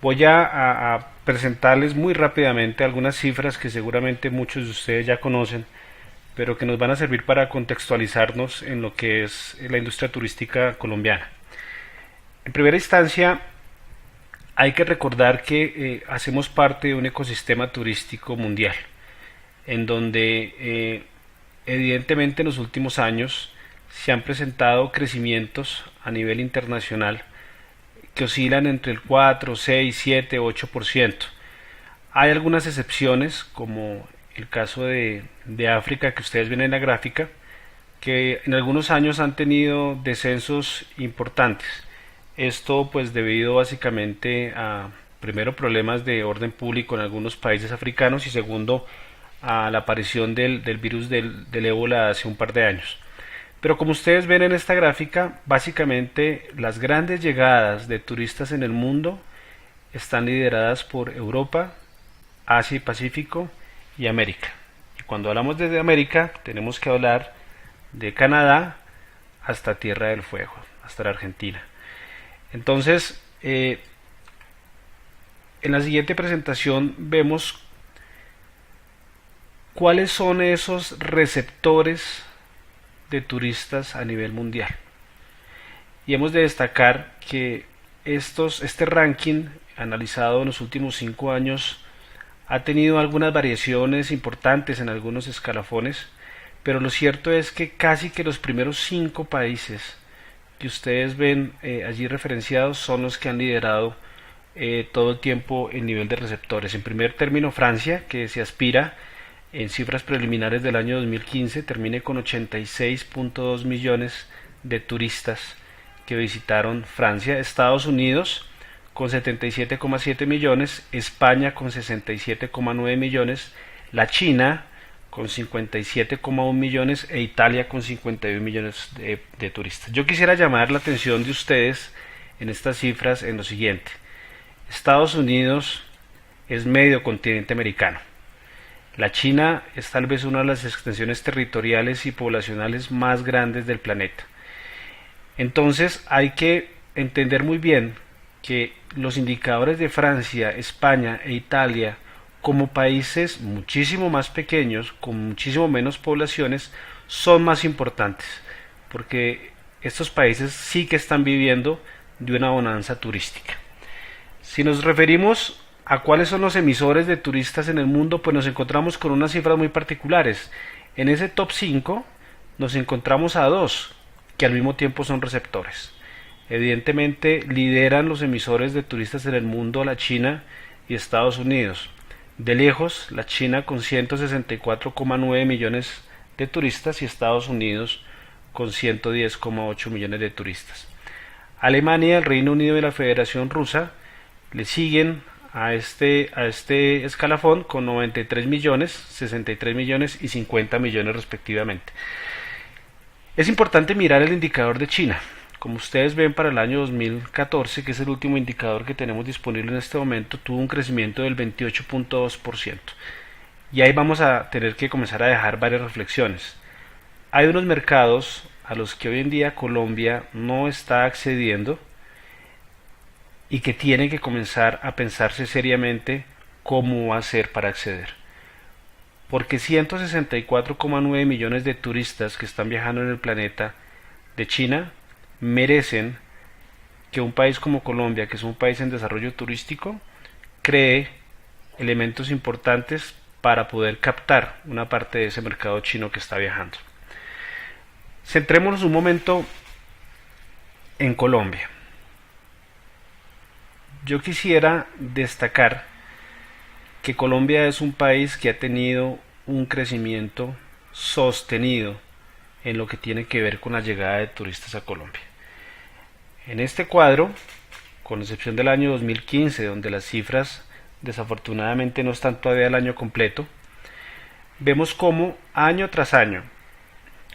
Voy a presentarles muy rápidamente algunas cifras que seguramente muchos de ustedes ya conocen, pero que nos van a servir para contextualizarnos en lo que es la industria turística colombiana. En primera instancia, hay que recordar que hacemos parte de un ecosistema turístico mundial, en donde evidentemente en los últimos años se han presentado crecimientos a nivel internacional que oscilan entre el 4, 6, 7, 8%. Hay algunas excepciones, como el caso de África que ustedes ven en la gráfica, que en algunos años han tenido descensos importantes. Esto pues debido básicamente a, primero, problemas de orden público en algunos países africanos y segundo, a la aparición del virus del ébola hace un par de años. Pero como ustedes ven en esta gráfica, básicamente las grandes llegadas de turistas en el mundo están lideradas por Europa, Asia y Pacífico y América. Y cuando hablamos de América, tenemos que hablar de Canadá hasta Tierra del Fuego, hasta la Argentina. Entonces, en la siguiente presentación vemos cuáles son esos receptores de turistas a nivel mundial. Y hemos de destacar que este ranking analizado en los últimos 5 años ha tenido algunas variaciones importantes en algunos escalafones, pero lo cierto es que casi que los primeros 5 países que ustedes ven allí referenciados son los que han liderado todo el tiempo el nivel de receptores. En primer término, Francia, que se aspira en cifras preliminares del año 2015 termine con 86.2 millones de turistas que visitaron Francia, Estados Unidos con 77,7 millones, España con 67,9 millones, la China con 57,1 millones e Italia con 51 millones de turistas. Yo quisiera llamar la atención de ustedes en estas cifras en lo siguiente. Estados Unidos es medio continente americano. La China es tal vez una de las extensiones territoriales y poblacionales más grandes del planeta. Entonces hay que entender muy bien que los indicadores de Francia, España e Italia como países muchísimo más pequeños, con muchísimo menos poblaciones, son más importantes, porque estos países sí que están viviendo de una bonanza turística. Si nos referimos a cuáles son los emisores de turistas en el mundo, pues nos encontramos con unas cifras muy particulares. En ese top 5 nos encontramos a dos que al mismo tiempo son receptores. Evidentemente lideran los emisores de turistas en el mundo la China y Estados Unidos. De lejos, la China con 164,9 millones de turistas y Estados Unidos con 110,8 millones de turistas. Alemania, el Reino Unido y la Federación Rusa le siguen a este escalafón con 93 millones, 63 millones y 50 millones respectivamente. Es importante mirar el indicador de China. Como ustedes ven, para el año 2014, que es el último indicador que tenemos disponible en este momento, tuvo un crecimiento del 28.2%. Y ahí vamos a tener que comenzar a dejar varias reflexiones. Hay unos mercados a los que hoy en día Colombia no está accediendo y que tiene que comenzar a pensarse seriamente cómo va a ser para acceder. Porque 164,9 millones de turistas que están viajando en el planeta de China merecen que un país como Colombia, que es un país en desarrollo turístico, cree elementos importantes para poder captar una parte de ese mercado chino que está viajando. Centrémonos un momento en Colombia. Yo quisiera destacar que Colombia es un país que ha tenido un crecimiento sostenido en lo que tiene que ver con la llegada de turistas a Colombia. En este cuadro, con excepción del año 2015, donde las cifras desafortunadamente no están todavía el año completo, vemos cómo año tras año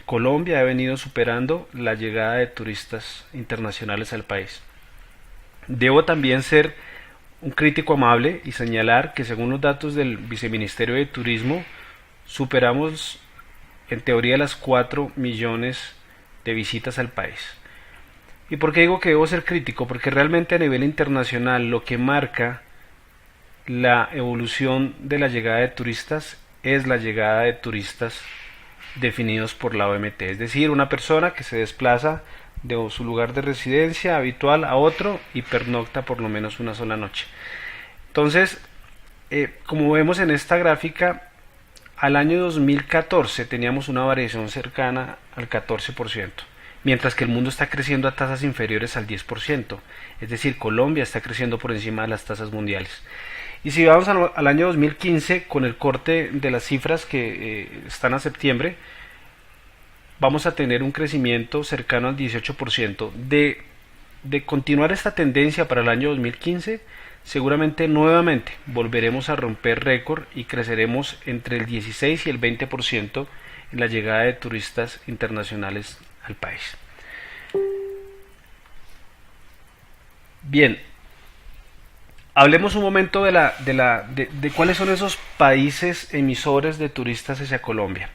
Colombia ha venido superando la llegada de turistas internacionales al país. Debo también ser un crítico amable y señalar que según los datos del Viceministerio de Turismo superamos en teoría las 4 millones de visitas al país. ¿Y por qué digo que debo ser crítico? Porque realmente a nivel internacional lo que marca la evolución de la llegada de turistas es la llegada de turistas definidos por la OMT, es decir, una persona que se desplaza de su lugar de residencia habitual a otro y pernocta por lo menos una sola noche. Entonces, como vemos en esta gráfica, al año 2014 teníamos una variación cercana al 14%, mientras que el mundo está creciendo a tasas inferiores al 10%, es decir, Colombia está creciendo por encima de las tasas mundiales. Y si vamos al año 2015, con el corte de las cifras que están a septiembre, vamos a tener un crecimiento cercano al 18%. De continuar esta tendencia para el año 2015, seguramente nuevamente volveremos a romper récord y creceremos entre el 16 y el 20% en la llegada de turistas internacionales al país. Bien, hablemos un momento de cuáles son esos países emisores de turistas hacia Colombia.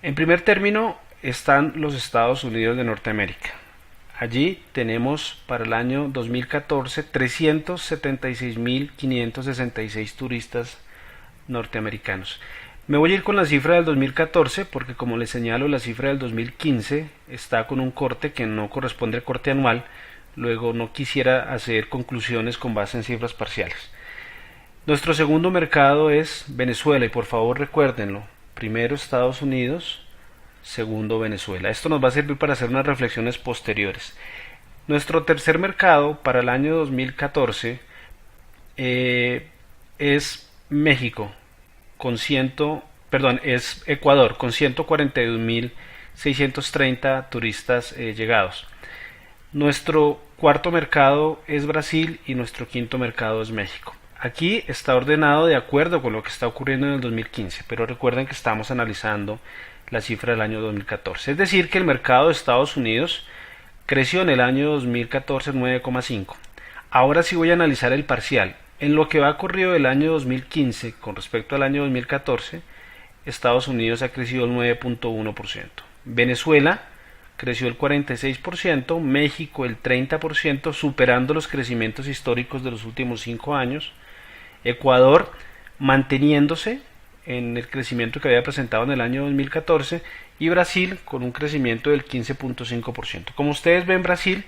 En primer término están los Estados Unidos de Norteamérica. Allí tenemos para el año 2014 376.566 turistas norteamericanos. Me voy a ir con la cifra del 2014 porque, como les señalo, la cifra del 2015 está con un corte que no corresponde al corte anual. Luego no quisiera hacer conclusiones con base en cifras parciales. Nuestro segundo mercado es Venezuela, y por favor recuérdenlo: primero Estados Unidos, segundo Venezuela. Esto nos va a servir para hacer unas reflexiones posteriores. Nuestro tercer mercado para el año 2014 es México, es Ecuador, con 141.630 turistas llegados. Nuestro cuarto mercado es Brasil y nuestro quinto mercado es México. Aquí está ordenado de acuerdo con lo que está ocurriendo en el 2015, pero recuerden que estamos analizando la cifra del año 2014. Es decir, que el mercado de Estados Unidos creció en el año 2014 9,5. Ahora sí voy a analizar el parcial. En lo que va ocurrido del año 2015 con respecto al año 2014, Estados Unidos ha crecido el 9,1%. Venezuela creció el 46%, México el 30%, superando los crecimientos históricos de los últimos 5 años. Ecuador manteniéndose en el crecimiento que había presentado en el año 2014, y Brasil con un crecimiento del 15,5%. Como ustedes ven, Brasil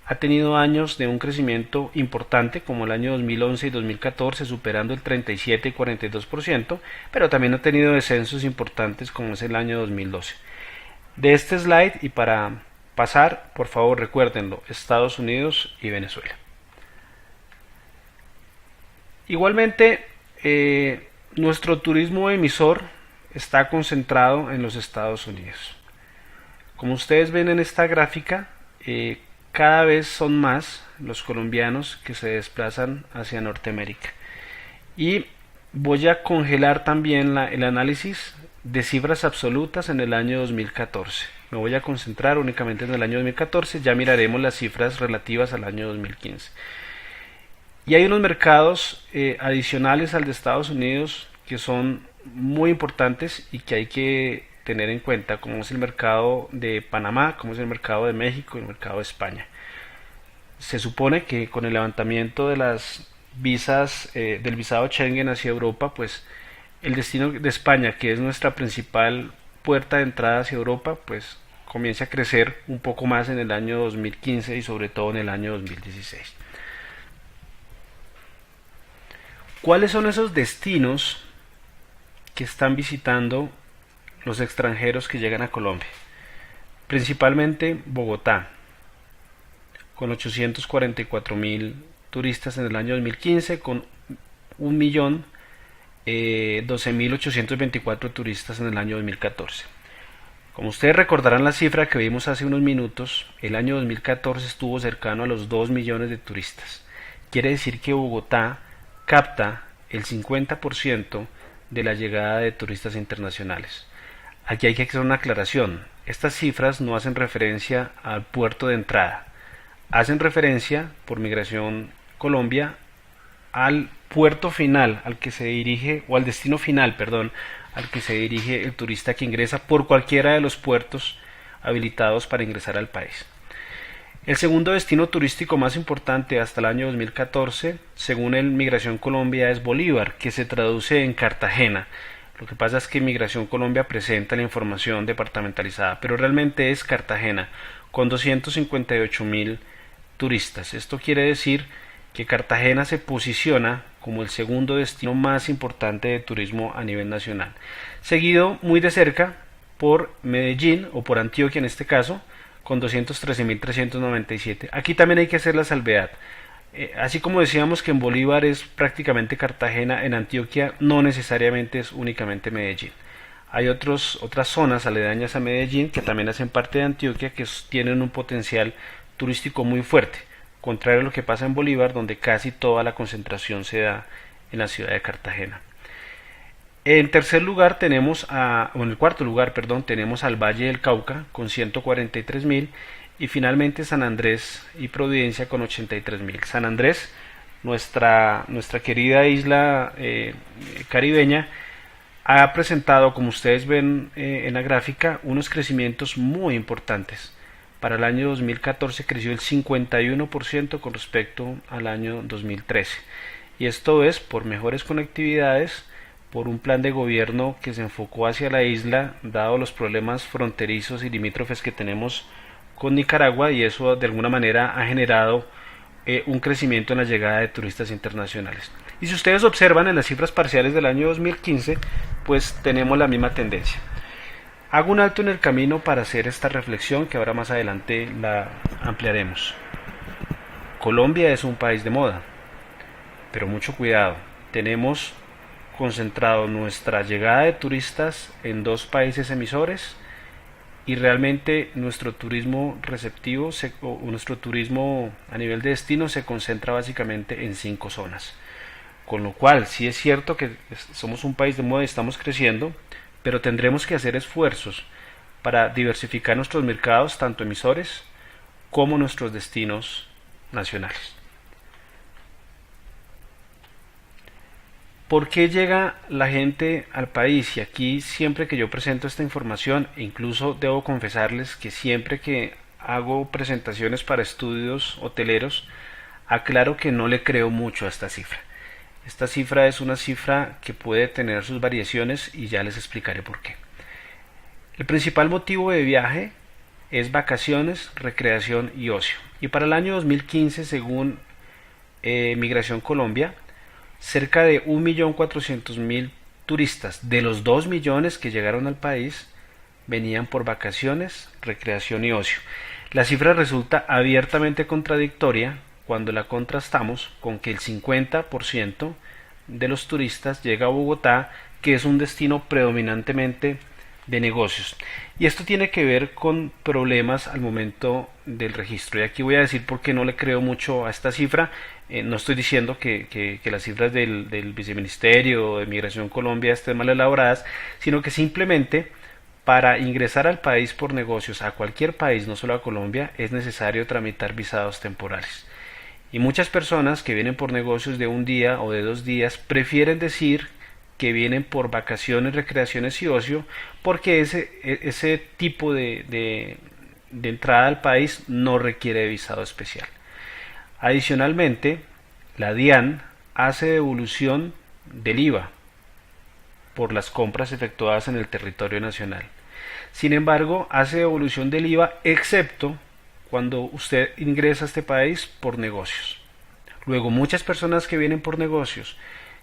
ha tenido años de un crecimiento importante, como el año 2011 y 2014, superando el 37 y 42%, pero también ha tenido descensos importantes como es el año 2012. De este slide, y para pasar, por favor recuérdenlo: Estados Unidos y Venezuela. Igualmente, nuestro turismo emisor está concentrado en los Estados Unidos. Como ustedes ven en esta gráfica, cada vez son más los colombianos que se desplazan hacia Norteamérica. Y voy a congelar también el análisis de cifras absolutas en el año 2014. Me voy a concentrar únicamente en el año 2014, ya miraremos las cifras relativas al año 2015. Y hay unos mercados adicionales al de Estados Unidos que son muy importantes y que hay que tener en cuenta, como es el mercado de Panamá, como es el mercado de México y el mercado de España. Se supone que con el levantamiento de las visas, del visado Schengen hacia Europa, pues el destino de España, que es nuestra principal puerta de entrada hacia Europa, pues comienza a crecer un poco más en el año 2015 y sobre todo en el año 2016. ¿Cuáles son esos destinos que están visitando los extranjeros que llegan a Colombia? Principalmente Bogotá, con 844.000 turistas en el año 2015, con 1.012.824 turistas en el año 2014. Como ustedes recordarán la cifra que vimos hace unos minutos, el año 2014 estuvo cercano a los 2 millones de turistas. Quiere decir que Bogotá capta el 50% de la llegada de turistas internacionales. Aquí hay que hacer una aclaración: estas cifras no hacen referencia al puerto de entrada, hacen referencia, por Migración Colombia, al puerto final al que se dirige, o al destino final, perdón, al que se dirige el turista que ingresa por cualquiera de los puertos habilitados para ingresar al país. El segundo destino turístico más importante hasta el año 2014, según el Migración Colombia, es Bolívar, que se traduce en Cartagena. Lo que pasa es que Migración Colombia presenta la información departamentalizada, pero realmente es Cartagena, con 258.000 turistas. Esto quiere decir que Cartagena se posiciona como el segundo destino más importante de turismo a nivel nacional, seguido muy de cerca por Medellín o por Antioquia en este caso, con 213.397. Aquí también hay que hacer la salvedad. Así como decíamos que en Bolívar es prácticamente Cartagena, en Antioquia no necesariamente es únicamente Medellín. Hay otras zonas aledañas a Medellín que también hacen parte de Antioquia que tienen un potencial turístico muy fuerte, contrario a lo que pasa en Bolívar, donde casi toda la concentración se da en la ciudad de Cartagena. En tercer lugar o en el cuarto lugar, perdón, tenemos al Valle del Cauca con 143.000 y finalmente San Andrés y Providencia con 83.000. San Andrés, nuestra querida isla caribeña, ha presentado, como ustedes ven en la gráfica, unos crecimientos muy importantes. Para el año 2014 creció el 51% con respecto al año 2013. Y esto es por mejores conectividades, por un plan de gobierno que se enfocó hacia la isla, dado los problemas fronterizos y limítrofes que tenemos con Nicaragua, y eso de alguna manera ha generado un crecimiento en la llegada de turistas internacionales. Y si ustedes observan en las cifras parciales del año 2015, pues tenemos la misma tendencia. Hago un alto en el camino para hacer esta reflexión que ahora más adelante la ampliaremos. Colombia es un país de moda, pero mucho cuidado, tenemos concentrado nuestra llegada de turistas en 2 países emisores y realmente nuestro turismo receptivo o nuestro turismo a nivel de destino se concentra básicamente en 5 zonas. Con lo cual, sí es cierto que somos un país de moda y estamos creciendo, pero tendremos que hacer esfuerzos para diversificar nuestros mercados, tanto emisores como nuestros destinos nacionales. ¿Por qué llega la gente al país? Y aquí siempre que yo presento esta información, e incluso debo confesarles que siempre que hago presentaciones para estudios hoteleros, aclaro que no le creo mucho a esta cifra. Esta cifra es una cifra que puede tener sus variaciones y ya les explicaré por qué. El principal motivo de viaje es vacaciones, recreación y ocio. Y para el año 2015, según Migración Colombia, cerca de 1.400.000 turistas de los 2 millones que llegaron al país venían por vacaciones, recreación y ocio. La cifra resulta abiertamente contradictoria cuando la contrastamos con que el 50% de los turistas llega a Bogotá, que es un destino predominantemente de negocios. Y esto tiene que ver con problemas al momento del registro. Y aquí voy a decir por qué no le creo mucho a esta cifra. No estoy diciendo que las cifras del Viceministerio de Migración Colombia estén mal elaboradas, sino que simplemente para ingresar al país por negocios, a cualquier país, no solo a Colombia, es necesario tramitar visados temporales. Y muchas personas que vienen por negocios de un día o de 2 días prefieren decir que vienen por vacaciones, recreaciones y ocio, porque ese tipo de entrada al país no requiere visado especial. Adicionalmente, la DIAN hace devolución del IVA por las compras efectuadas en el territorio nacional. Sin embargo, hace devolución del IVA excepto cuando usted ingresa a este país por negocios. Luego, muchas personas que vienen por negocios,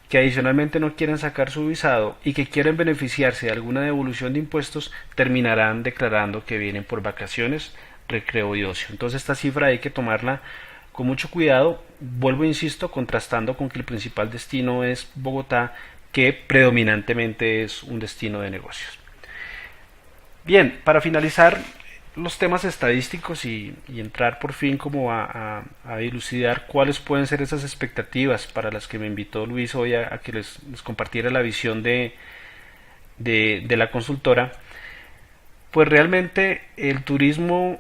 que adicionalmente no quieren sacar su visado y que quieren beneficiarse de alguna devolución de impuestos, terminarán declarando que vienen por vacaciones, recreo y ocio. Entonces esta cifra hay que tomarla con mucho cuidado, vuelvo e insisto, contrastando con que el principal destino es Bogotá, que predominantemente es un destino de negocios. Bien, para finalizar los temas estadísticos y entrar por fin como a dilucidar cuáles pueden ser esas expectativas para las que me invitó Luis hoy a que les compartiera la visión de la consultora, pues realmente el turismo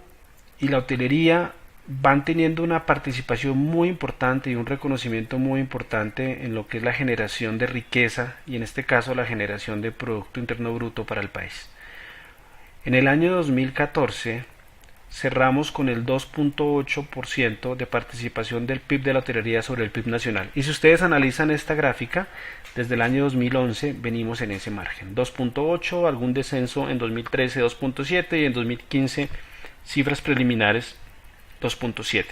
y la hotelería van teniendo una participación muy importante y un reconocimiento muy importante en lo que es la generación de riqueza y en este caso la generación de Producto Interno Bruto para el país. En el año 2014 cerramos con el 2.8% de participación del PIB de la hotelería sobre el PIB nacional. Y si ustedes analizan esta gráfica, desde el año 2011 venimos en ese margen. 2.8, algún descenso en 2013 2.7 y en 2015 cifras preliminares 2.7.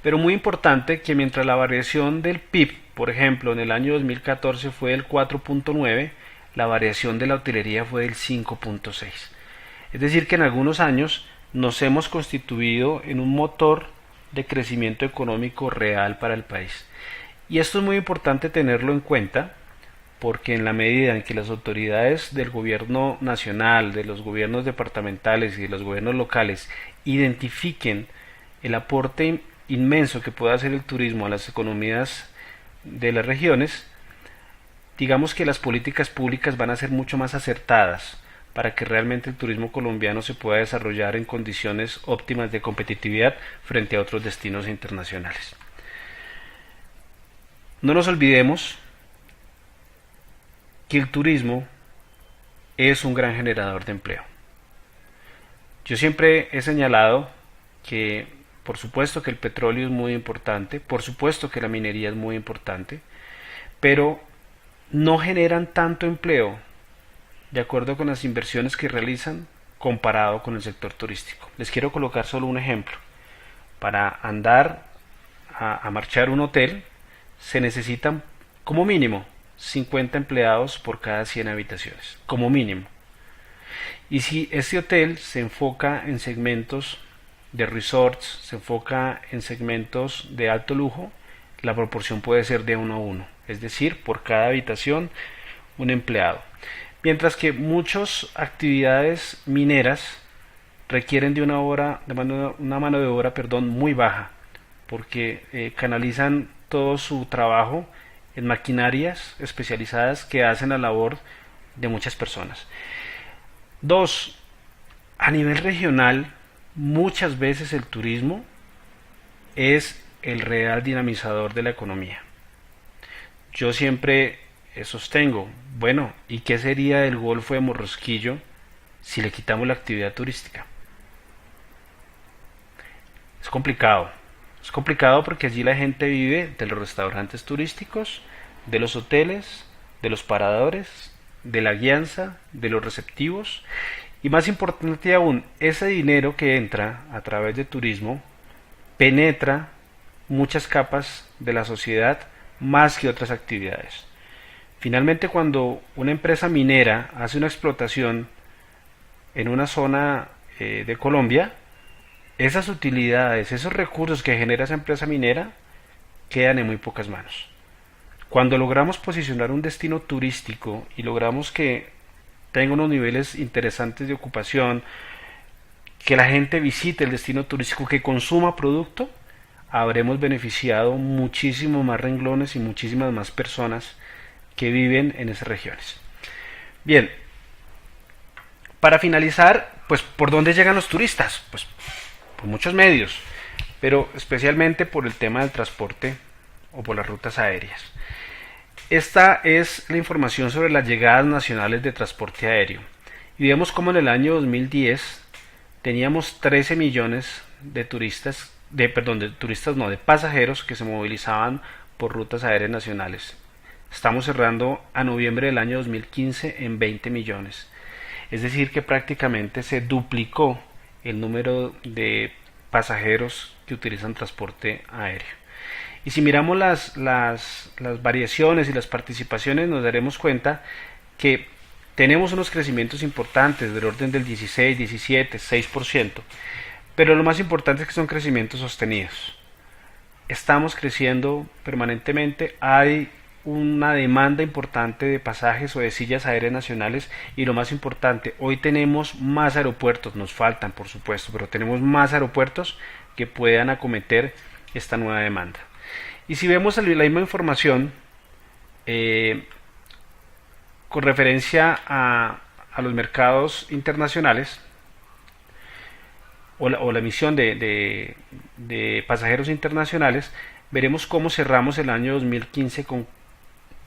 Pero muy importante que mientras la variación del PIB, por ejemplo, en el año 2014 fue del 4.9, la variación de la hotelería fue del 5.6. Es decir, que en algunos años nos hemos constituido en un motor de crecimiento económico real para el país. Y esto es muy importante tenerlo en cuenta porque en la medida en que las autoridades del gobierno nacional, de los gobiernos departamentales y de los gobiernos locales identifiquen el aporte inmenso que puede hacer el turismo a las economías de las regiones, digamos que las políticas públicas van a ser mucho más acertadas para que realmente el turismo colombiano se pueda desarrollar en condiciones óptimas de competitividad frente a otros destinos internacionales. No nos olvidemos que el turismo es un gran generador de empleo. Yo siempre he señalado que por supuesto que el petróleo es muy importante, por supuesto que la minería es muy importante, pero no generan tanto empleo de acuerdo con las inversiones que realizan comparado con el sector turístico. Les quiero colocar solo un ejemplo. Para andar a marchar un hotel se necesitan como mínimo 50 empleados por cada 100 habitaciones, como mínimo. Y si este hotel se enfoca en segmentos de resorts, se enfoca en segmentos de alto lujo, la proporción puede ser de 1 a 1, es decir, por cada habitación un empleado. Mientras que muchas actividades mineras requieren de una mano de obra muy baja, porque canalizan todo su trabajo en maquinarias especializadas que hacen la labor de muchas personas. Dos, a nivel regional, muchas veces el turismo es el real dinamizador de la economía. Yo siempre sostengo, bueno, ¿y qué sería del Golfo de Morrosquillo si le quitamos la actividad turística? Es complicado. Es complicado porque allí la gente vive de los restaurantes turísticos, de los hoteles, de los paradores, de la guianza, de los receptivos y más importante aún, ese dinero que entra a través de turismo penetra muchas capas de la sociedad más que otras actividades. Finalmente, cuando una empresa minera hace una explotación en una zona de Colombia, esas utilidades, esos recursos que genera esa empresa minera quedan en muy pocas manos. Cuando logramos posicionar un destino turístico y logramos que tenga unos niveles interesantes de ocupación, que la gente visite el destino turístico, que consuma producto, habremos beneficiado muchísimo más renglones y muchísimas más personas que viven en esas regiones. Bien, para finalizar, pues ¿por dónde llegan los turistas? Pues por muchos medios, pero especialmente por el tema del transporte o por las rutas aéreas. Esta es la información sobre las llegadas nacionales de transporte aéreo. Y vemos cómo en el año 2010 teníamos 13 millones de turistas, de pasajeros que se movilizaban por rutas aéreas nacionales. Estamos cerrando a noviembre del año 2015 en 20 millones. Es decir, que prácticamente se duplicó el número de pasajeros que utilizan transporte aéreo. Y si miramos las variaciones y las participaciones, nos daremos cuenta que tenemos unos crecimientos importantes del orden del 16, 17, 6%, pero lo más importante es que son crecimientos sostenidos. Estamos creciendo permanentemente, hay una demanda importante de pasajes o de sillas aéreas nacionales y lo más importante, hoy tenemos más aeropuertos, nos faltan por supuesto, pero tenemos más aeropuertos que puedan acometer esta nueva demanda. Y si vemos la misma información con referencia a los mercados internacionales o la emisión de pasajeros internacionales, veremos cómo cerramos el año 2015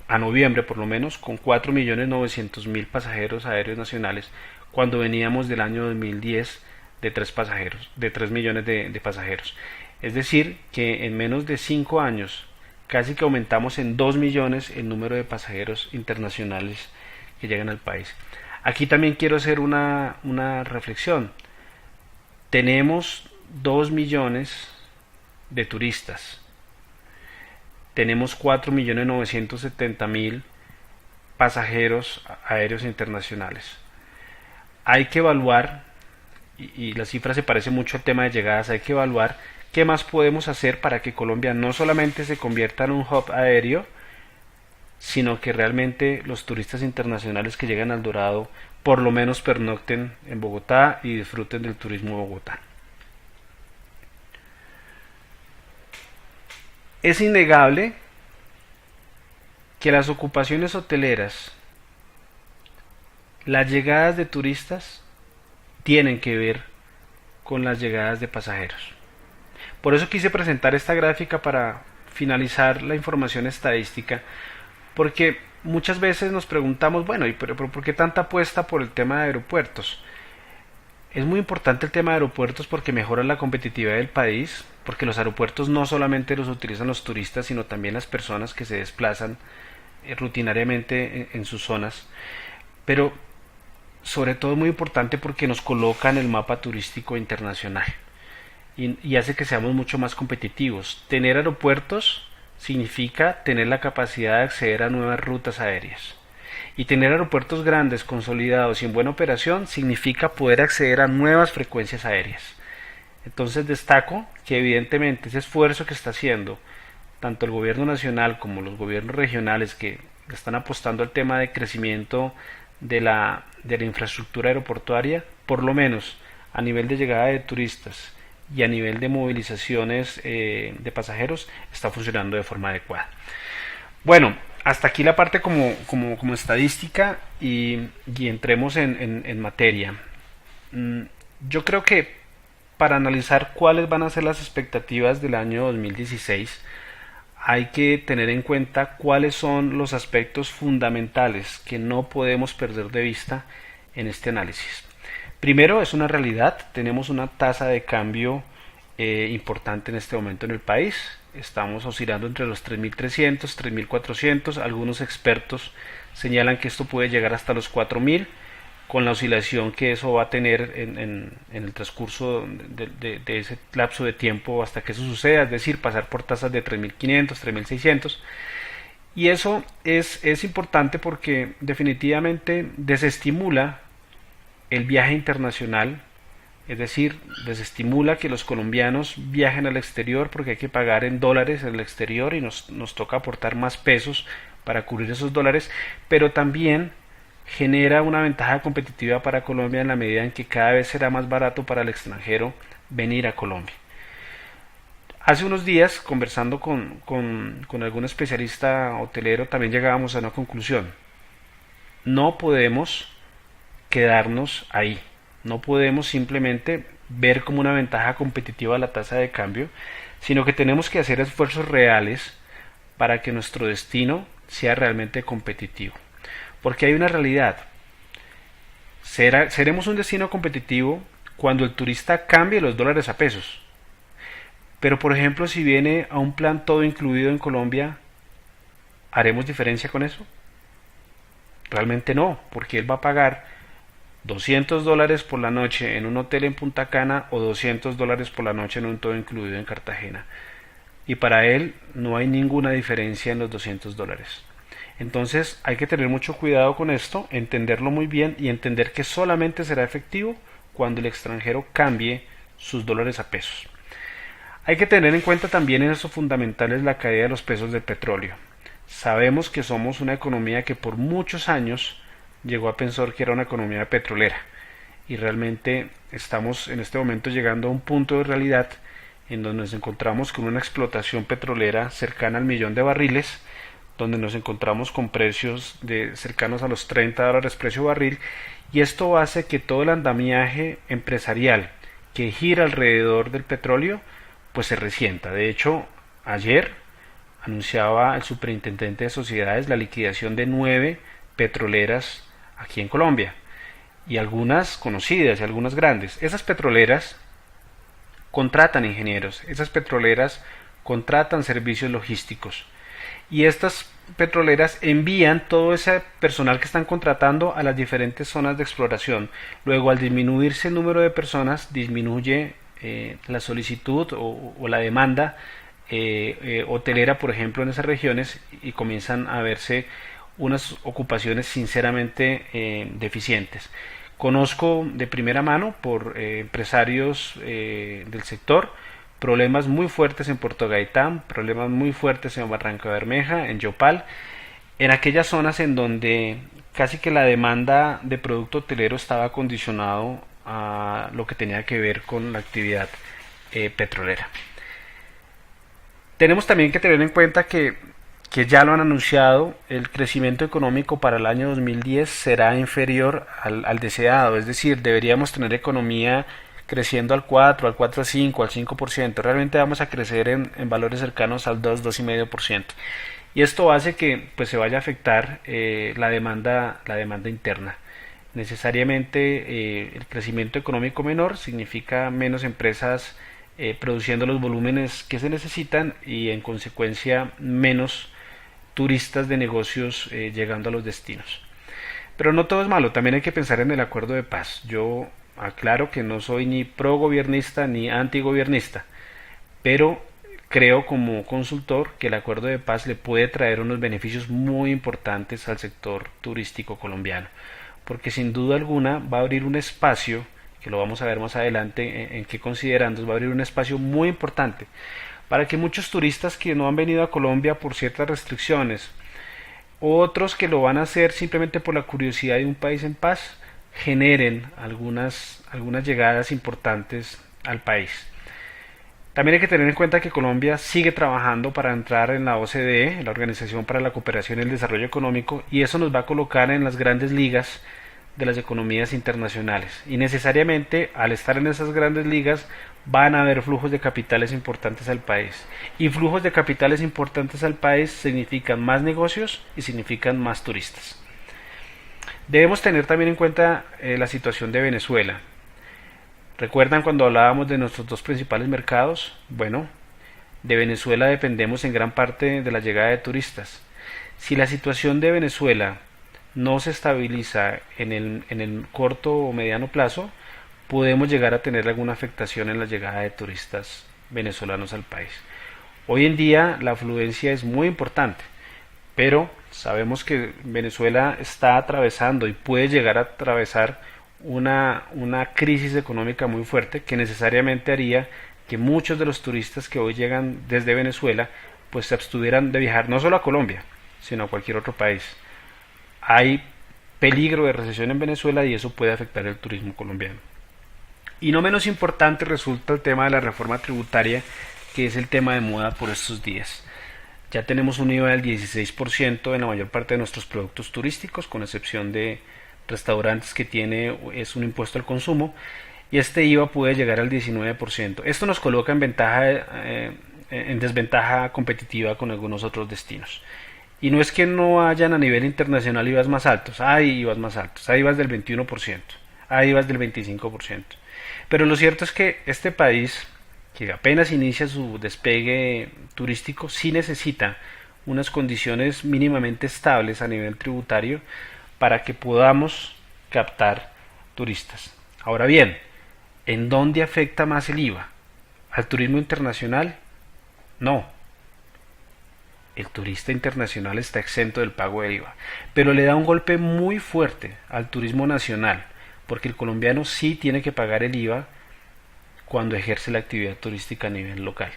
a noviembre por lo menos con 4.900.000 pasajeros aéreos nacionales, cuando veníamos del año 2010 de 3 millones de pasajeros. Es decir, que en menos de 5 años casi que aumentamos en 2 millones el número de pasajeros internacionales que llegan al país. Aquí también quiero hacer una reflexión. Tenemos 2 millones de turistas. Tenemos 4.970.000 pasajeros aéreos internacionales. Hay que evaluar, y la cifra se parece mucho al tema de llegadas, hay que evaluar qué más podemos hacer para que Colombia no solamente se convierta en un hub aéreo, sino que realmente los turistas internacionales que llegan al Dorado por lo menos pernocten en Bogotá y disfruten del turismo de Bogotá. Es innegable que las ocupaciones hoteleras, las llegadas de turistas, tienen que ver con las llegadas de pasajeros. Por eso quise presentar esta gráfica para finalizar la información estadística, porque muchas veces nos preguntamos, bueno, pero ¿por qué tanta apuesta por el tema de aeropuertos? Es muy importante el tema de aeropuertos porque mejora la competitividad del país, porque los aeropuertos no solamente los utilizan los turistas, sino también las personas que se desplazan rutinariamente en sus zonas, pero sobre todo es muy importante porque nos coloca en el mapa turístico internacional y hace que seamos mucho más competitivos. Tener aeropuertos significa tener la capacidad de acceder a nuevas rutas aéreas. Y tener aeropuertos grandes, consolidados y en buena operación significa poder acceder a nuevas frecuencias aéreas. Entonces destaco que evidentemente ese esfuerzo que está haciendo tanto el gobierno nacional como los gobiernos regionales que están apostando al tema de crecimiento de la infraestructura aeroportuaria, por lo menos a nivel de llegada de turistas y a nivel de movilizaciones de pasajeros, está funcionando de forma adecuada. Bueno, hasta aquí la parte como estadística y entremos en materia. Yo creo que para analizar cuáles van a ser las expectativas del año 2016, hay que tener en cuenta cuáles son los aspectos fundamentales que no podemos perder de vista en este análisis. Primero, es una realidad, tenemos una tasa de cambio importante en este momento en el país. Estamos oscilando entre los 3.300, 3.400. Algunos expertos señalan que esto puede llegar hasta los 4.000, con la oscilación que eso va a tener en el transcurso de ese lapso de tiempo hasta que eso suceda, es decir, pasar por tasas de 3.500, 3.600. Y eso es importante porque definitivamente desestimula el viaje internacional, es decir, desestimula que los colombianos viajen al exterior porque hay que pagar en dólares en el exterior y nos toca aportar más pesos para cubrir esos dólares, pero también genera una ventaja competitiva para Colombia en la medida en que cada vez será más barato para el extranjero venir a Colombia. Hace unos días, conversando con algún especialista hotelero, también llegábamos a una conclusión. No podemos quedarnos ahí. No podemos simplemente ver como una ventaja competitiva la tasa de cambio, sino que tenemos que hacer esfuerzos reales para que nuestro destino sea realmente competitivo. Porque hay una realidad. Seremos un destino competitivo cuando el turista cambie los dólares a pesos. Pero por ejemplo, si viene a un plan todo incluido en Colombia, ¿haremos diferencia con eso? Realmente no, porque él va a pagar $200 por la noche en un hotel en Punta Cana o $200 por la noche en un todo incluido en Cartagena. Y para él no hay ninguna diferencia en los $200. Entonces hay que tener mucho cuidado con esto, entenderlo muy bien y entender que solamente será efectivo cuando el extranjero cambie sus dólares a pesos. Hay que tener en cuenta también en estos fundamentales la caída de los precios del petróleo. Sabemos que somos una economía que por muchos años llegó a pensar que era una economía petrolera y realmente estamos en este momento llegando a un punto de realidad en donde nos encontramos con una explotación petrolera cercana al 1.000.000 de barriles, donde nos encontramos con precios cercanos a los $30 precio barril, y esto hace que todo el andamiaje empresarial que gira alrededor del petróleo pues se resienta. De hecho, ayer anunciaba el superintendente de sociedades la liquidación de 9 petroleras aquí en Colombia, y algunas conocidas y algunas grandes. Esas petroleras contratan ingenieros, esas petroleras contratan servicios logísticos y estas petroleras envían todo ese personal que están contratando a las diferentes zonas de exploración. Luego, al disminuirse el número de personas, disminuye la solicitud o la demanda hotelera, por ejemplo, en esas regiones, y comienzan a verse unas ocupaciones sinceramente deficientes. Conozco de primera mano por empresarios del sector problemas muy fuertes en Puerto Gaitán, problemas muy fuertes en Barranca Bermeja, en Yopal, en aquellas zonas en donde casi que la demanda de producto hotelero estaba condicionado a lo que tenía que ver con la actividad petrolera. Tenemos también que tener en cuenta que ya lo han anunciado, el crecimiento económico para el año 2010 será inferior al deseado, es decir, deberíamos tener economía creciendo al 4, al 4,5, al 5%. Realmente vamos a crecer en valores cercanos al 2, 2,5%. Y esto hace que pues se vaya a afectar la demanda interna. Necesariamente el crecimiento económico menor significa menos empresas produciendo los volúmenes que se necesitan y en consecuencia menos turistas de negocios llegando a los destinos. Pero no todo es malo, también hay que pensar en el acuerdo de paz. Yo aclaro que no soy ni pro gobernista ni antigobernista, pero creo como consultor que el acuerdo de paz le puede traer unos beneficios muy importantes al sector turístico colombiano, porque sin duda alguna va a abrir un espacio, que lo vamos a ver más adelante en qué considerando, va a abrir un espacio muy importante para que muchos turistas que no han venido a Colombia por ciertas restricciones, otros que lo van a hacer simplemente por la curiosidad de un país en paz, generen algunas llegadas importantes al país. También hay que tener en cuenta que Colombia sigue trabajando para entrar en la OCDE, la Organización para la Cooperación y el Desarrollo Económico, y eso nos va a colocar en las grandes ligas de las economías internacionales. Y necesariamente, al estar en esas grandes ligas, van a haber flujos de capitales importantes al país. Y flujos de capitales importantes al país significan más negocios y significan más turistas. Debemos tener también en cuenta la situación de Venezuela. ¿Recuerdan cuando hablábamos de nuestros dos principales mercados? Bueno, de Venezuela dependemos en gran parte de la llegada de turistas. Si la situación de Venezuela no se estabiliza en el corto o mediano plazo, podemos llegar a tener alguna afectación en la llegada de turistas venezolanos al país. Hoy en día la afluencia es muy importante, pero sabemos que Venezuela está atravesando y puede llegar a atravesar una crisis económica muy fuerte que necesariamente haría que muchos de los turistas que hoy llegan desde Venezuela pues se abstuvieran de viajar no solo a Colombia, sino a cualquier otro país. Hay peligro de recesión en Venezuela y eso puede afectar el turismo colombiano. Y no menos importante resulta el tema de la reforma tributaria, que es el tema de moda por estos días. Ya tenemos un IVA del 16% en la mayor parte de nuestros productos turísticos, con excepción de restaurantes que es un impuesto al consumo, y este IVA puede llegar al 19%. Esto nos coloca en desventaja competitiva con algunos otros destinos. Y no es que no hayan a nivel internacional IVAs más altos, hay IVAs más altos, hay IVAs del 21%, hay IVAs del 25%. Pero lo cierto es que este país, que apenas inicia su despegue turístico, sí necesita unas condiciones mínimamente estables a nivel tributario para que podamos captar turistas. Ahora bien, ¿en dónde afecta más el IVA? ¿Al turismo internacional? No. El turista internacional está exento del pago de IVA, pero le da un golpe muy fuerte al turismo nacional, porque el colombiano sí tiene que pagar el IVA cuando ejerce la actividad turística a nivel local.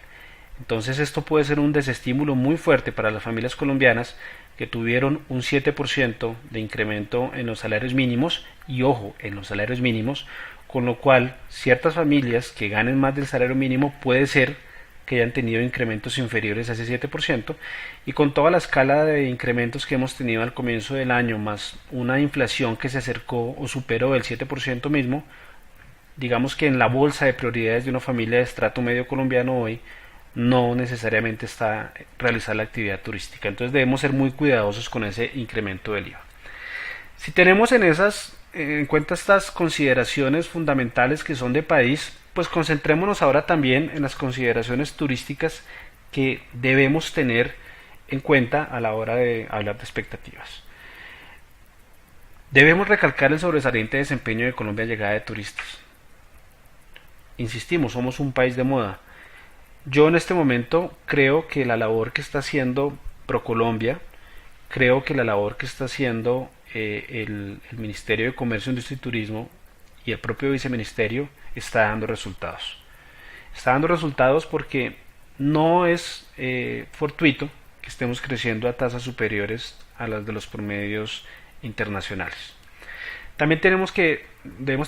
Entonces esto puede ser un desestímulo muy fuerte para las familias colombianas que tuvieron un 7% de incremento en los salarios mínimos, y ojo, en los salarios mínimos, con lo cual ciertas familias que ganen más del salario mínimo puede ser que hayan tenido incrementos inferiores a ese 7%, y con toda la escala de incrementos que hemos tenido al comienzo del año, más una inflación que se acercó o superó el 7% mismo, digamos que en la bolsa de prioridades de una familia de estrato medio colombiano hoy no necesariamente está realizar la actividad turística. Entonces debemos ser muy cuidadosos con ese incremento del IVA. Si tenemos en en cuenta estas consideraciones fundamentales que son de país, pues concentrémonos ahora también en las consideraciones turísticas que debemos tener en cuenta a la hora de hablar de expectativas. Debemos recalcar el sobresaliente desempeño de Colombia en llegada de turistas. Insistimos, somos un país de moda. Yo en este momento creo que la labor que está haciendo ProColombia, creo que la labor que está haciendo el Ministerio de Comercio, Industria y Turismo y el propio viceministerio está dando resultados. Está dando resultados porque no es fortuito que estemos creciendo a tasas superiores a las de los promedios internacionales. También debemos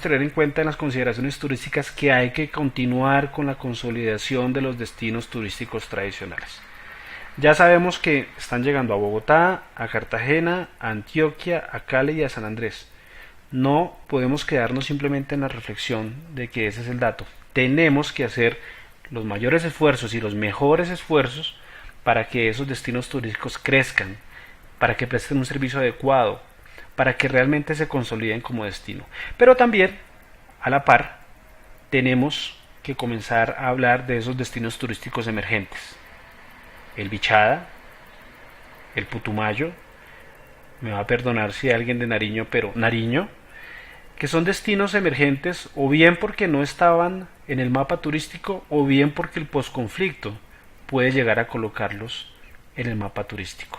tener en cuenta en las consideraciones turísticas que hay que continuar con la consolidación de los destinos turísticos tradicionales. Ya sabemos que están llegando a Bogotá, a Cartagena, a Antioquia, a Cali y a San Andrés. No podemos quedarnos simplemente en la reflexión de que ese es el dato. Tenemos que hacer los mayores esfuerzos y los mejores esfuerzos para que esos destinos turísticos crezcan, para que presten un servicio adecuado, para que realmente se consoliden como destino. Pero también, a la par, tenemos que comenzar a hablar de esos destinos turísticos emergentes. El Bichada, el Putumayo, me va a perdonar si hay alguien de Nariño, pero Nariño, que son destinos emergentes o bien porque no estaban en el mapa turístico o bien porque el posconflicto puede llegar a colocarlos en el mapa turístico.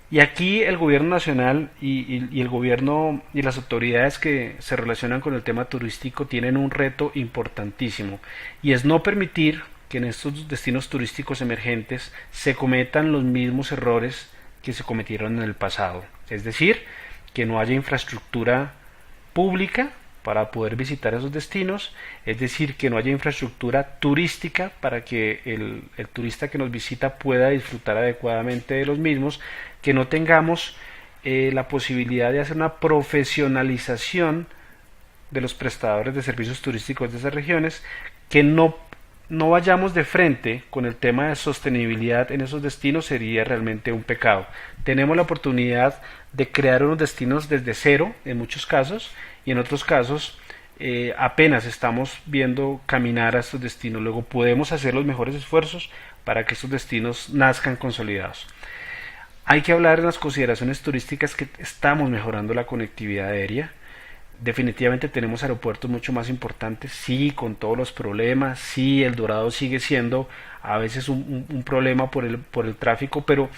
Y aquí el gobierno nacional y el gobierno y las autoridades que se relacionan con el tema turístico tienen un reto importantísimo y es no permitir que en estos destinos turísticos emergentes se cometan los mismos errores que se cometieron en el pasado. Es decir, que no haya infraestructura pública para poder visitar esos destinos, es decir, que no haya infraestructura turística para que el turista que nos visita pueda disfrutar adecuadamente de los mismos, que no tengamos la posibilidad de hacer una profesionalización de los prestadores de servicios turísticos de esas regiones, que no vayamos de frente con el tema de sostenibilidad en esos destinos sería realmente un pecado. Tenemos la oportunidad de crear unos destinos desde cero en muchos casos y en otros casos apenas estamos viendo caminar a estos destinos. Luego podemos hacer los mejores esfuerzos para que estos destinos nazcan consolidados. Hay que hablar en las consideraciones turísticas que estamos mejorando la conectividad aérea. Definitivamente tenemos aeropuertos mucho más importantes, sí, con todos los problemas, sí, El Dorado sigue siendo a veces un problema por el tráfico, pero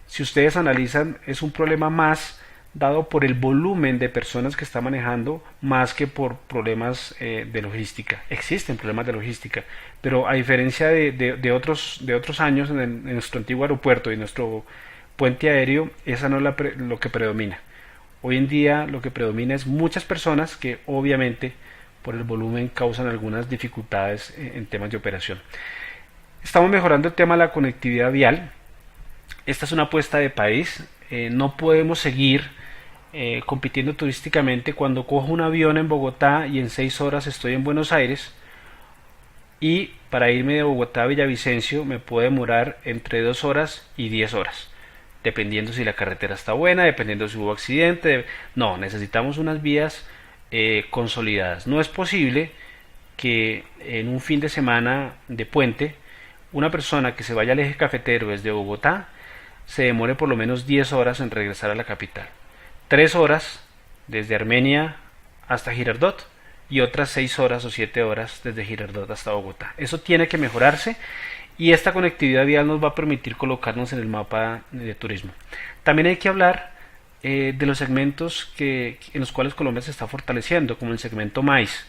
si ustedes analizan es un problema más dado por el volumen de personas que está manejando más que por problemas de logística. Existen problemas de logística, pero a diferencia de otros años en nuestro antiguo aeropuerto y nuestro puente aéreo, esa no es lo que predomina. Hoy en día lo que predomina es muchas personas que obviamente por el volumen causan algunas dificultades en temas de operación. Estamos mejorando el tema de la conectividad vial. Esta es una apuesta de país. No podemos seguir compitiendo turísticamente cuando cojo un avión en Bogotá y en 6 horas estoy en Buenos Aires y para irme de Bogotá a Villavicencio me puede demorar entre 2 horas y 10 horas. Dependiendo si la carretera está buena, dependiendo si hubo accidente. No, necesitamos unas vías consolidadas. No es posible que en un fin de semana de puente una persona que se vaya al eje cafetero desde Bogotá se demore por lo menos 10 horas en regresar a la capital. 3 horas desde Armenia hasta Girardot y otras 6 horas o 7 horas desde Girardot hasta Bogotá. Eso tiene que mejorarse. Y esta conectividad vial nos va a permitir colocarnos en el mapa de turismo. También hay que hablar de los segmentos en los cuales Colombia se está fortaleciendo, como el segmento maíz.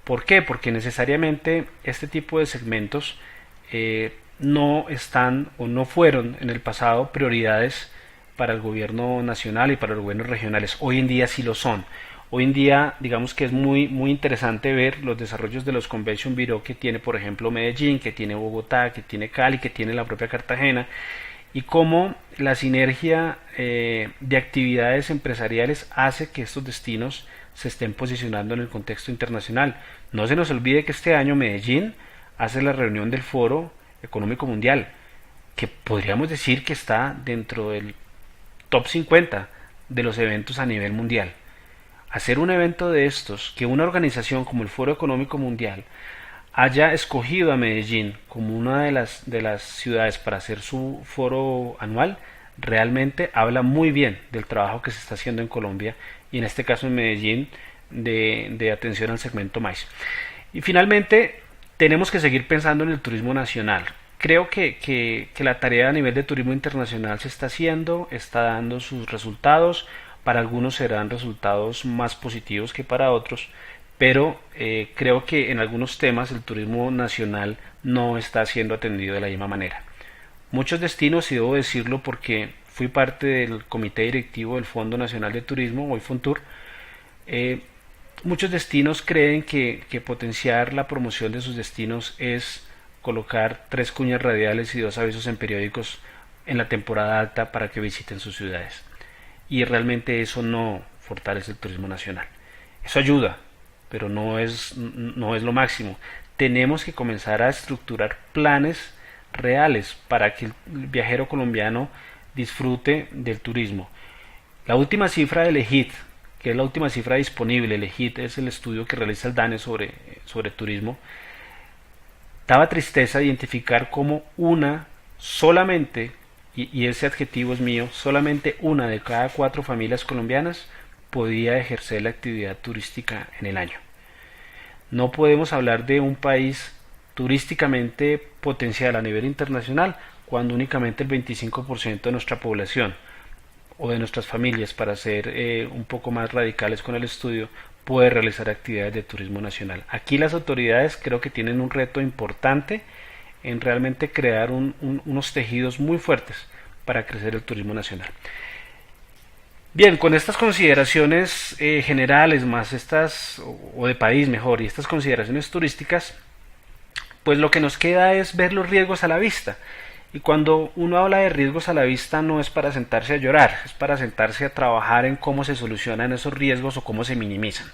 ¿Por qué? Porque necesariamente este tipo de segmentos no están o no fueron en el pasado prioridades para el gobierno nacional y para los gobiernos regionales. Hoy en día sí lo son. Hoy en día, digamos que es muy interesante ver los desarrollos de los Convention Bureau que tiene, por ejemplo, Medellín, que tiene Bogotá, que tiene Cali, que tiene la propia Cartagena, y cómo la sinergia de actividades empresariales hace que estos destinos se estén posicionando en el contexto internacional. No se nos olvide que este año Medellín hace la reunión del Foro Económico Mundial, que podríamos decir que está dentro del top 50 de los eventos a nivel mundial. hacer un evento de estos, que una organización como el Foro Económico Mundial haya escogido a Medellín como una de las ciudades para hacer su foro anual, realmente habla muy bien del trabajo que se está haciendo en Colombia y en este caso en Medellín de atención al segmento maíz. Y finalmente, tenemos que seguir pensando en el turismo nacional. Creo que la tarea a nivel de turismo internacional se está haciendo, está dando sus resultados. Para algunos serán resultados más positivos que para otros, pero creo que en algunos temas el turismo nacional no está siendo atendido de la misma manera. Muchos destinos, y debo decirlo porque fui parte del comité directivo del Fondo Nacional de Turismo, hoy Fontur, eh, muchos destinos creen que potenciar la promoción de sus destinos es colocar 3 cuñas radiales y 2 avisos en periódicos en la temporada alta para que visiten sus ciudades. Y realmente eso no fortalece el turismo nacional. Eso ayuda, pero no es lo máximo. Tenemos que comenzar a estructurar planes reales para que el viajero colombiano disfrute del turismo. La última cifra del EGIT, que es la última cifra disponible, el EGIT es el estudio que realiza el DANE sobre turismo, daba tristeza identificar como una solamente, y ese adjetivo es mío, solamente una de cada 4 familias colombianas podía ejercer la actividad turística en el año. No podemos hablar de un país turísticamente potencial a nivel internacional cuando únicamente el 25% de nuestra población o de nuestras familias, para ser un poco más radicales con el estudio, puede realizar actividades de turismo nacional. Aquí las autoridades creo que tienen un reto importante en realmente crear unos tejidos muy fuertes para crecer el turismo nacional. Bien, con estas consideraciones generales más estas, o de país mejor, y estas consideraciones turísticas, pues lo que nos queda es ver los riesgos a la vista. Y cuando uno habla de riesgos a la vista no es para sentarse a llorar, es para sentarse a trabajar en cómo se solucionan esos riesgos o cómo se minimizan.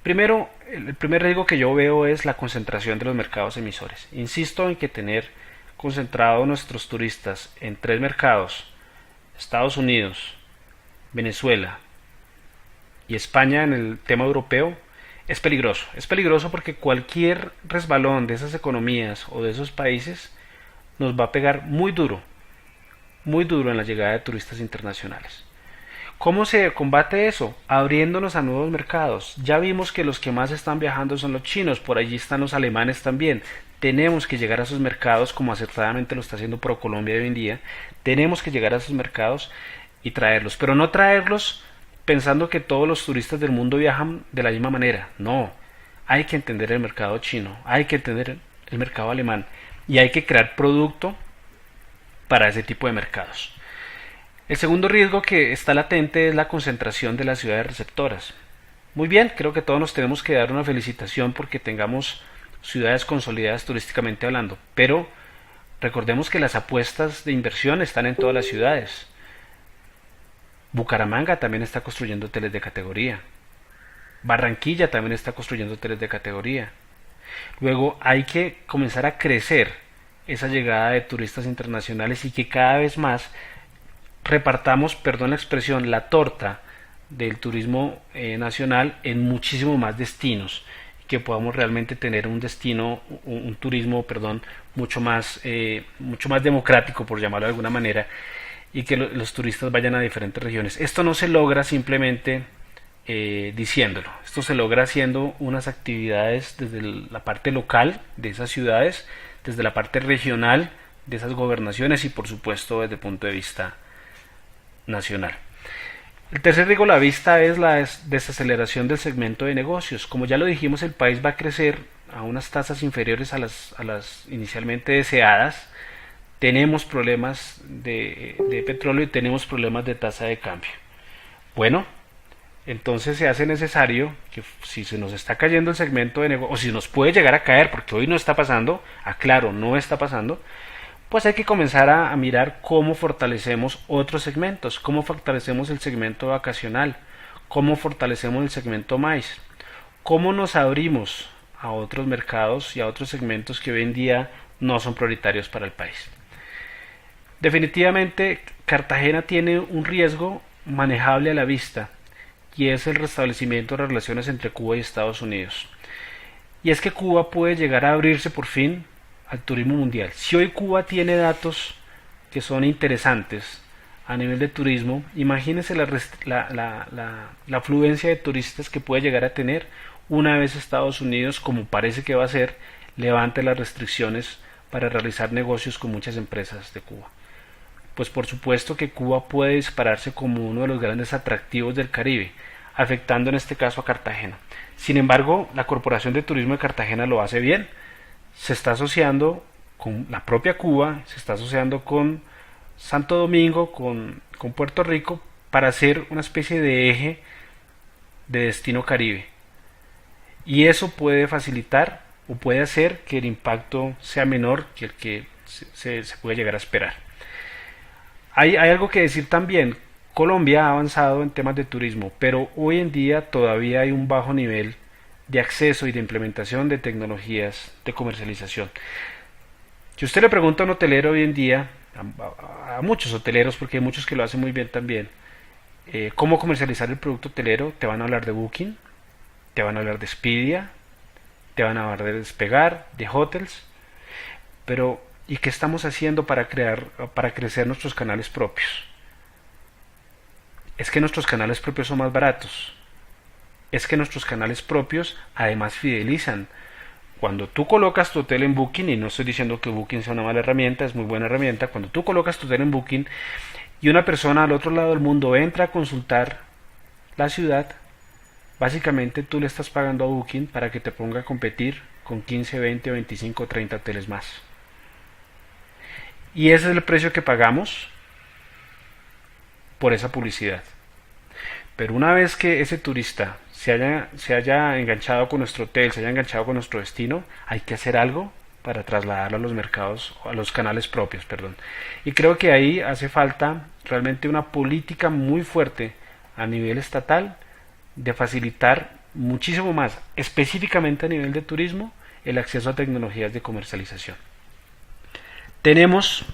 Primero, el primer riesgo que yo veo es la concentración de los mercados emisores. Insisto en que tener concentrados nuestros turistas en 3 mercados, Estados Unidos, Venezuela y España en el tema europeo, es peligroso. Es peligroso porque cualquier resbalón de esas economías o de esos países nos va a pegar muy duro en la llegada de turistas internacionales. ¿Cómo se combate eso? Abriéndonos a nuevos mercados. Ya vimos que los que más están viajando son los chinos, por allí están los alemanes también. Tenemos que llegar a esos mercados como acertadamente lo está haciendo ProColombia hoy en día. Tenemos que llegar a esos mercados y traerlos, pero no traerlos pensando que todos los turistas del mundo viajan de la misma manera. No, hay que entender el mercado chino, hay que entender el mercado alemán y hay que crear producto para ese tipo de mercados. El segundo riesgo que está latente es la concentración de las ciudades receptoras. Muy bien, creo que todos nos tenemos que dar una felicitación porque tengamos ciudades consolidadas turísticamente hablando, pero recordemos que las apuestas de inversión están en todas las ciudades. Bucaramanga también está construyendo hoteles de categoría. Barranquilla también está construyendo hoteles de categoría. Luego hay que comenzar a crecer esa llegada de turistas internacionales y que cada vez más repartamos, perdón la expresión, la torta del turismo nacional en muchísimo más destinos, que podamos realmente tener un destino, un turismo, perdón, mucho más democrático, por llamarlo de alguna manera, y que los turistas vayan a diferentes regiones. Esto no se logra simplemente diciéndolo, esto se logra haciendo unas actividades desde la parte local de esas ciudades, desde la parte regional de esas gobernaciones y por supuesto desde el punto de vista nacional. El tercer riesgo a la vista es la desaceleración del segmento de negocios. Como ya lo dijimos, el país va a crecer a unas tasas inferiores a las inicialmente deseadas. Tenemos problemas de petróleo y tenemos problemas de tasa de cambio. Bueno, entonces se hace necesario que si se nos está cayendo el segmento de negocio, o si nos puede llegar a caer, porque hoy no está pasando, aclaro, no está pasando, pues hay que comenzar a mirar cómo fortalecemos otros segmentos, cómo fortalecemos el segmento vacacional, cómo fortalecemos el segmento maíz, cómo nos abrimos a otros mercados y a otros segmentos que hoy en día no son prioritarios para el país. Definitivamente Cartagena tiene un riesgo manejable a la vista y es el restablecimiento de las relaciones entre Cuba y Estados Unidos. Y es que Cuba puede llegar a abrirse por fin al turismo mundial. Si hoy Cuba tiene datos que son interesantes a nivel de turismo, imagínense la afluencia de turistas que puede llegar a tener una vez Estados Unidos, como parece que va a ser, levante las restricciones para realizar negocios con muchas empresas de Cuba. Pues por supuesto que Cuba puede dispararse como uno de los grandes atractivos del Caribe, afectando en este caso a Cartagena. Sin embargo, la Corporación de Turismo de Cartagena lo hace bien, se está asociando con la propia Cuba, se está asociando con Santo Domingo, con Puerto Rico, para hacer una especie de eje de destino Caribe. Y eso puede facilitar o puede hacer que el impacto sea menor que el que se puede llegar a esperar. Hay algo que decir también. Colombia ha avanzado en temas de turismo, pero hoy en día todavía hay un bajo nivel de acceso y de implementación de tecnologías de comercialización. Si usted le pregunta a un hotelero hoy en día, a muchos hoteleros, porque hay muchos que lo hacen muy bien también, cómo comercializar el producto hotelero, te van a hablar de Booking, te van a hablar de Expedia, te van a hablar de Despegar, de Hotels, pero ¿y qué estamos haciendo para crecer nuestros canales propios? Es que nuestros canales propios son más baratos. Es que nuestros canales propios además fidelizan. Cuando tú colocas tu hotel en Booking, y no estoy diciendo que Booking sea una mala herramienta, es muy buena herramienta, cuando tú colocas tu hotel en Booking y una persona al otro lado del mundo entra a consultar la ciudad, básicamente tú le estás pagando a Booking para que te ponga a competir con 15, 20, 25, 30 hoteles más. Y ese es el precio que pagamos por esa publicidad. Pero una vez que ese turista se haya enganchado con nuestro hotel, se haya enganchado con nuestro destino, hay que hacer algo para trasladarlo a los mercados, a los canales propios, perdón. Y creo que ahí hace falta realmente una política muy fuerte a nivel estatal de facilitar muchísimo más, específicamente a nivel de turismo, el acceso a tecnologías de comercialización. Tenemos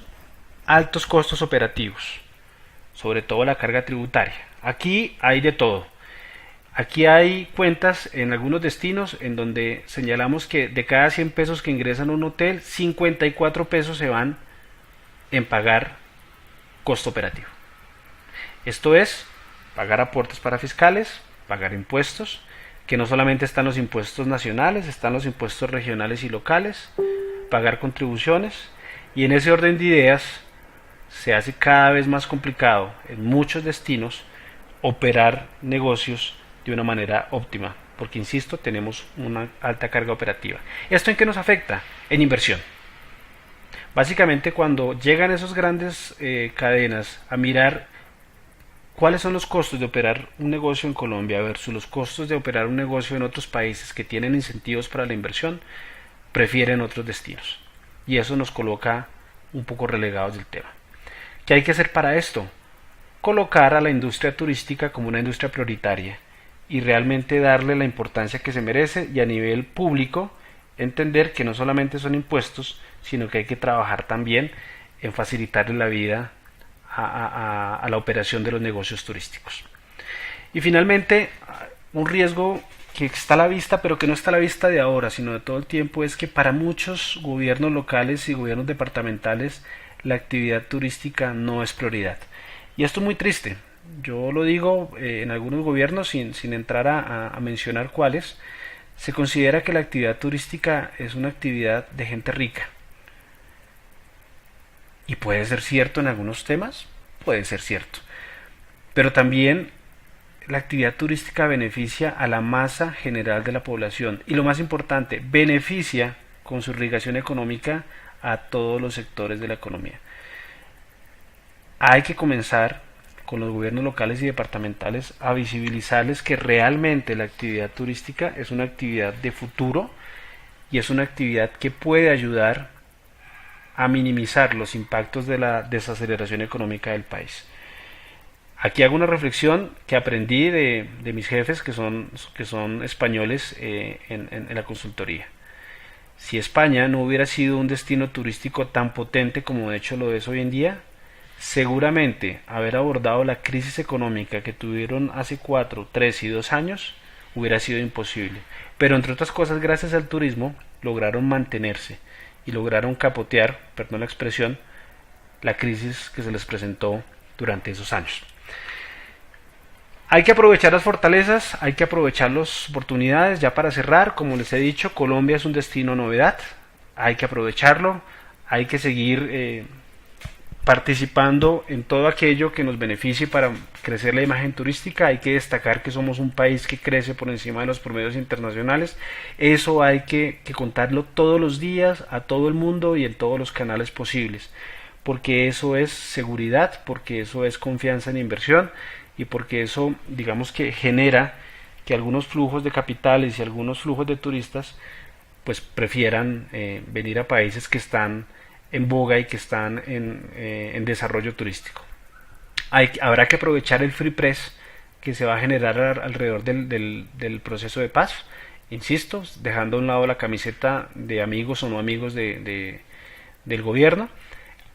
altos costos operativos, sobre todo la carga tributaria. Aquí hay de todo. Aquí hay cuentas en algunos destinos en donde señalamos que de cada 100 pesos que ingresan a un hotel, 54 pesos se van en pagar costo operativo. Esto es pagar aportes para fiscales, pagar impuestos, que no solamente están los impuestos nacionales, están los impuestos regionales y locales, pagar contribuciones, y en ese orden de ideas se hace cada vez más complicado en muchos destinos operar negocios de una manera óptima, porque insisto, tenemos una alta carga operativa. ¿Esto en qué nos afecta? En inversión. Básicamente cuando llegan esas grandes cadenas a mirar cuáles son los costos de operar un negocio en Colombia versus los costos de operar un negocio en otros países que tienen incentivos para la inversión, prefieren otros destinos. Y eso nos coloca un poco relegados del tema. ¿Qué hay que hacer para esto? Colocar a la industria turística como una industria prioritaria y realmente darle la importancia que se merece, y a nivel público entender que no solamente son impuestos, sino que hay que trabajar también en facilitarle la vida a la operación de los negocios turísticos. Y finalmente, un riesgo que está a la vista, pero que no está a la vista de ahora, sino de todo el tiempo, es que para muchos gobiernos locales y gobiernos departamentales la actividad turística no es prioridad. Y esto es muy triste. Yo lo digo en algunos gobiernos, sin entrar a mencionar cuáles, se considera que la actividad turística es una actividad de gente rica. Y puede ser cierto en algunos temas, puede ser cierto. Pero también la actividad turística beneficia a la masa general de la población. Y lo más importante, beneficia con su irrigación económica a todos los sectores de la economía. Hay que comenzar con los gobiernos locales y departamentales a visibilizarles que realmente la actividad turística es una actividad de futuro y es una actividad que puede ayudar a minimizar los impactos de la desaceleración económica del país. Aquí hago una reflexión que aprendí de mis jefes que son españoles en la consultoría. Si España no hubiera sido un destino turístico tan potente como de hecho lo es hoy en día, Seguramente haber abordado la crisis económica que tuvieron hace 4, 3 y 2 años hubiera sido imposible. Pero entre otras cosas, gracias al turismo, lograron mantenerse y lograron capotear, perdón la expresión, la crisis que se les presentó durante esos años. Hay que aprovechar las fortalezas, hay que aprovechar las oportunidades. Ya para cerrar, como les he dicho, Colombia es un destino novedad, hay que aprovecharlo, hay que seguir participando en todo aquello que nos beneficie para crecer la imagen turística. Hay que destacar que somos un país que crece por encima de los promedios internacionales. Eso hay que contarlo todos los días a todo el mundo y en todos los canales posibles, porque eso es seguridad, porque eso es confianza en inversión y porque eso, digamos, que genera que algunos flujos de capitales y algunos flujos de turistas pues prefieran venir a países que están en boga y que están en desarrollo turístico. Habrá que aprovechar el free press que se va a generar alrededor del proceso de paz, insisto, dejando a un lado la camiseta de amigos o no amigos del gobierno.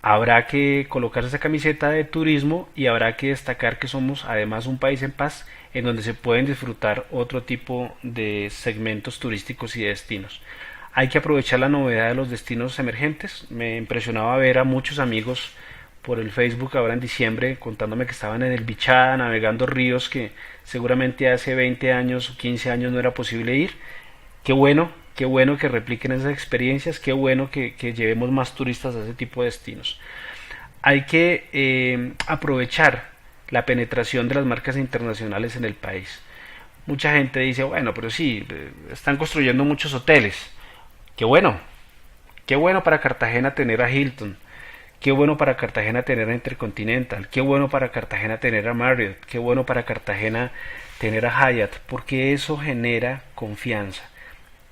Habrá que colocar esa camiseta de turismo y habrá que destacar que somos además un país en paz en donde se pueden disfrutar otro tipo de segmentos turísticos y de destinos. Hay que aprovechar la novedad de los destinos emergentes. Me impresionaba ver a muchos amigos por el Facebook ahora en diciembre contándome que estaban en el Bichada navegando ríos que seguramente hace 20 años o 15 años no era posible ir. Qué bueno que repliquen esas experiencias, qué bueno que llevemos más turistas a ese tipo de destinos. Hay que aprovechar la penetración de las marcas internacionales en el país. Mucha gente dice, bueno, pero sí, están construyendo muchos hoteles. Qué bueno, qué bueno para Cartagena tener a Hilton, qué bueno para Cartagena tener a Intercontinental, qué bueno para Cartagena tener a Marriott, qué bueno para Cartagena tener a Hyatt, porque eso genera confianza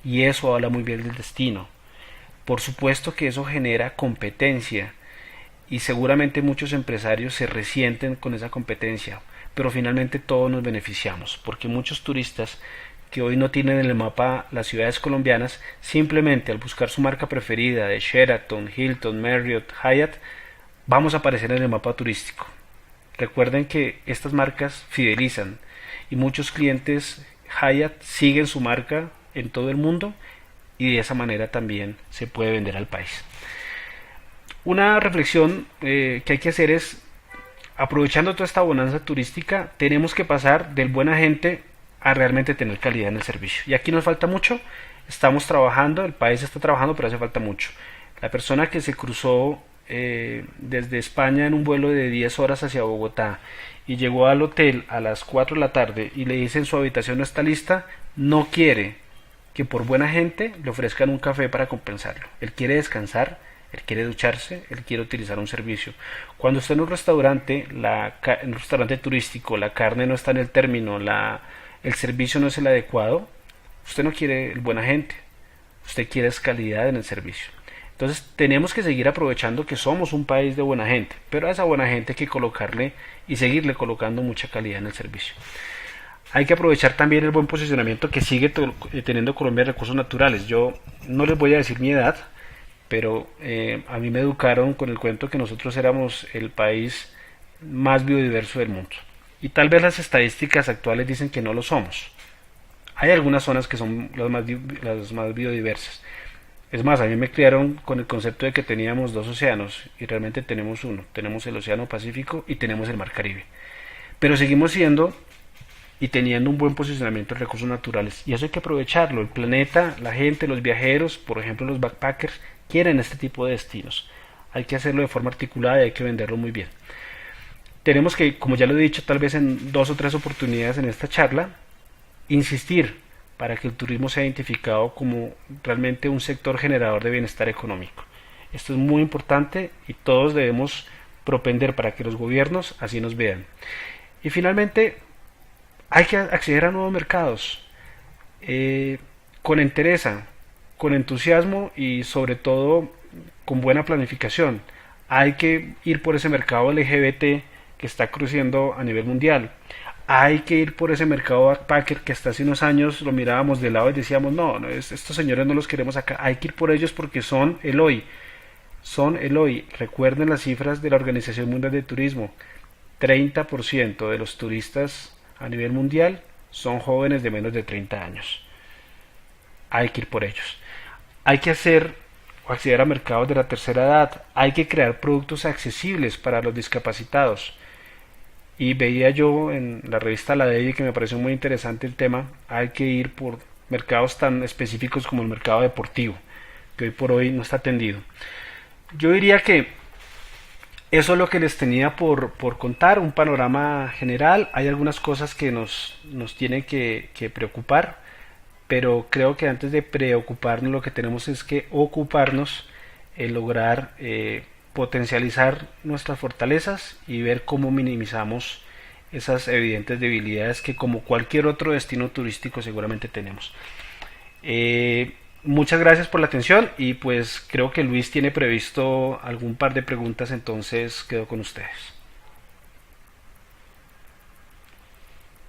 y eso habla muy bien del destino. Por supuesto que eso genera competencia y seguramente muchos empresarios se resienten con esa competencia, pero finalmente todos nos beneficiamos, porque muchos turistas que hoy no tienen en el mapa las ciudades colombianas, simplemente al buscar su marca preferida de Sheraton, Hilton, Marriott, Hyatt, vamos a aparecer en el mapa turístico. Recuerden que estas marcas fidelizan y muchos clientes Hyatt siguen su marca en todo el mundo y de esa manera también se puede vender al país. Una reflexión que hay que hacer es, aprovechando toda esta bonanza turística, tenemos que pasar del buen agente a realmente tener calidad en el servicio. Y aquí nos falta mucho, estamos trabajando, el país está trabajando, pero hace falta mucho. La persona que se cruzó desde España en un vuelo de 10 horas hacia Bogotá y llegó al hotel a las 4 de la tarde y le dicen su habitación no está lista, no quiere que por buena gente le ofrezcan un café para compensarlo. Él quiere descansar, él quiere ducharse, él quiere utilizar un servicio. Cuando está en un restaurante, en un restaurante turístico, la carne no está en el término, el servicio no es el adecuado, usted no quiere el buen agente, usted quiere es calidad en el servicio. Entonces tenemos que seguir aprovechando que somos un país de buena gente, pero a esa buena gente hay que colocarle y seguirle colocando mucha calidad en el servicio. Hay que aprovechar también el buen posicionamiento que sigue teniendo Colombia en recursos naturales. Yo no les voy a decir mi edad, pero a mí me educaron con el cuento que nosotros éramos el país más biodiverso del mundo. Y tal vez las estadísticas actuales dicen que no lo somos. Hay algunas zonas que son las más biodiversas. Es más, a mí me criaron con el concepto de que teníamos dos océanos y realmente tenemos uno. Tenemos el Océano Pacífico y tenemos el Mar Caribe. Pero seguimos siendo y teniendo un buen posicionamiento en recursos naturales. Y eso hay que aprovecharlo. El planeta, la gente, los viajeros, por ejemplo los backpackers, quieren este tipo de destinos. Hay que hacerlo de forma articulada y hay que venderlo muy bien. Tenemos que, como ya lo he dicho tal vez en 2 o 3 oportunidades en esta charla, insistir para que el turismo sea identificado como realmente un sector generador de bienestar económico. Esto es muy importante y todos debemos propender para que los gobiernos así nos vean. Y finalmente, hay que acceder a nuevos mercados con entereza, con entusiasmo y sobre todo con buena planificación. Hay que ir por ese mercado LGBT que está creciendo a nivel mundial. Hay que ir por ese mercado backpacker que hasta hace unos años lo mirábamos de lado y decíamos, no, estos señores no los queremos acá. Hay que ir por ellos porque son el hoy. son el hoy. Recuerden las cifras de la Organización Mundial de Turismo. 30% de los turistas a nivel mundial son jóvenes de menos de 30 años. Hay que ir por ellos. Hay que hacer o acceder a mercados de la tercera edad. Hay que crear productos accesibles para los discapacitados. Y veía yo en la revista La Ley, que me pareció muy interesante el tema, hay que ir por mercados tan específicos como el mercado deportivo, que hoy por hoy no está atendido. Yo diría que eso es lo que les tenía por contar, un panorama general. Hay algunas cosas que nos tienen que preocupar, pero creo que antes de preocuparnos lo que tenemos es que ocuparnos en lograr potencializar nuestras fortalezas y ver cómo minimizamos esas evidentes debilidades que como cualquier otro destino turístico seguramente tenemos. Muchas gracias por la atención y pues creo que Luis tiene previsto algún par de preguntas, entonces quedo con ustedes.